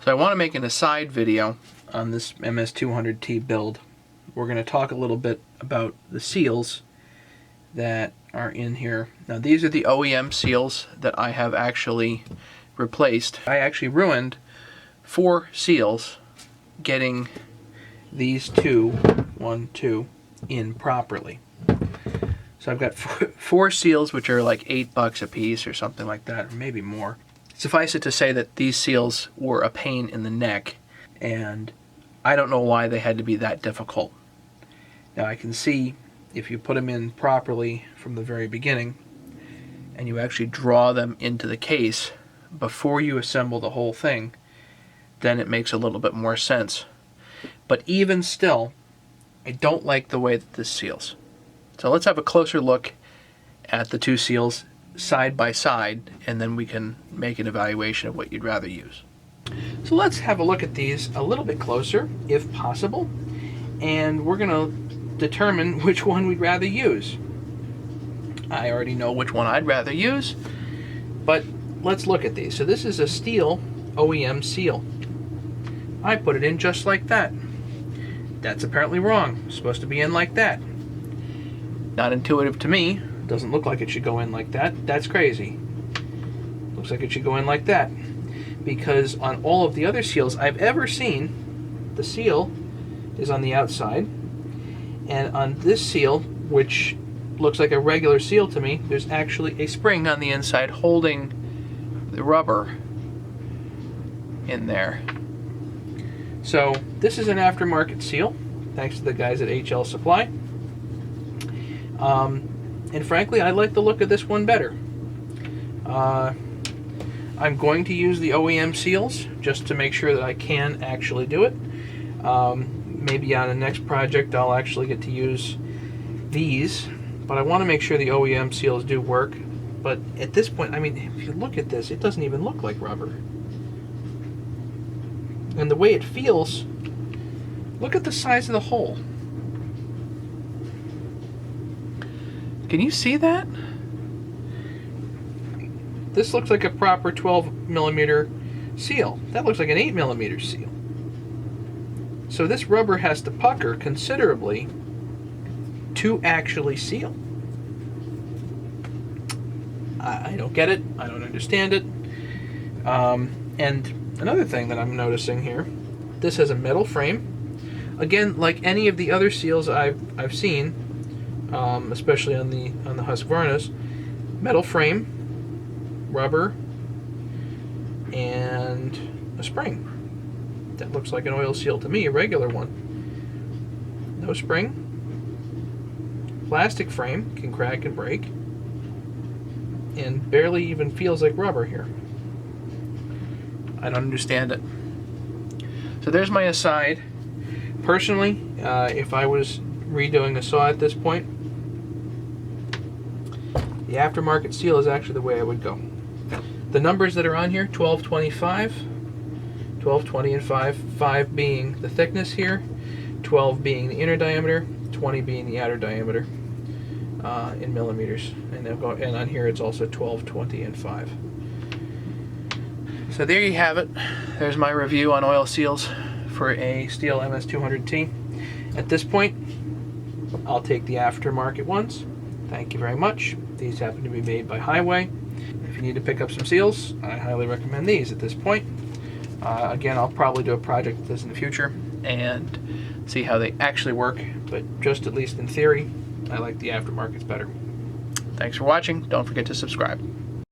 So I want to make an aside video on this ms200t build. We're going to talk a little bit about the seals that are in here. Now these are the OEM seals that I have actually replaced. I actually ruined 4 seals getting these two in properly. So I've got 4 seals which are like $8 a piece or something like that, or maybe more. Suffice it to say that these seals were a pain in the neck, and I don't know why they had to be that difficult. Now I can see if you put them in properly from the very beginning and you actually draw them into the case before you assemble the whole thing, then it makes a little bit more sense. But even still, I don't like the way that this seals. So let's have a closer look at the 2 seals side by side, and then we can make an evaluation of what you'd rather use. So let's have a look at these a little bit closer, if possible, and we're going to determine which one we'd rather use. I already know which one I'd rather use, but let's look at these. So this is a stihl OEM seal. I put it in just like that. That's apparently wrong. It's supposed to be in like that. Not intuitive to me. Doesn't look like it should go in like that. That's crazy. Looks like it should go in like that. Because on all of the other seals I've ever seen, the seal is on the outside. And on this seal, which looks like a regular seal to me, there's actually a spring on the inside holding the rubber in there. So this is an aftermarket seal, thanks to the guys at HL Supply. And frankly, I like the look of this one better. I'm going to use the OEM seals just to make sure that I can actually do it. Maybe on the next project I'll actually get to use these, but I want to make sure the OEM seals do work. But at this point, I mean, if you look at this, it doesn't even look like rubber. And the way it feels, look at the size of the hole. Can you see that? This looks like a proper 12mm seal. That looks like an 8mm seal. So this rubber has to pucker considerably to actually seal. I don't get it. I don't understand it. And another thing that I'm noticing here, this has a metal frame. Again, like any of the other seals I've seen, especially on the Husqvarna's, metal frame, rubber, and a spring. That looks like an oil seal to me, a regular one. No spring. Plastic frame, can crack and break, and barely even feels like rubber here. I don't understand it. So there's my aside. Personally, if I was redoing a saw at this point, the aftermarket seal is actually the way I would go. The numbers that are on here, 1225, 12, 20, and 5 being the thickness here, 12 being the inner diameter, 20 being the outer diameter in millimeters. And on here it's also 12, 20, and 5. So there you have it. There's my review on oil seals for a stihl ms200t. At this point, I'll take the aftermarket ones. Thank you very much. These happen to be made by Hyway. If you need to pick up some seals, I highly recommend these at this point. Again, I'll probably do a project with this in the future and see how they actually work, but just at least in theory, I like the aftermarkets better. Thanks for watching. Don't forget to subscribe.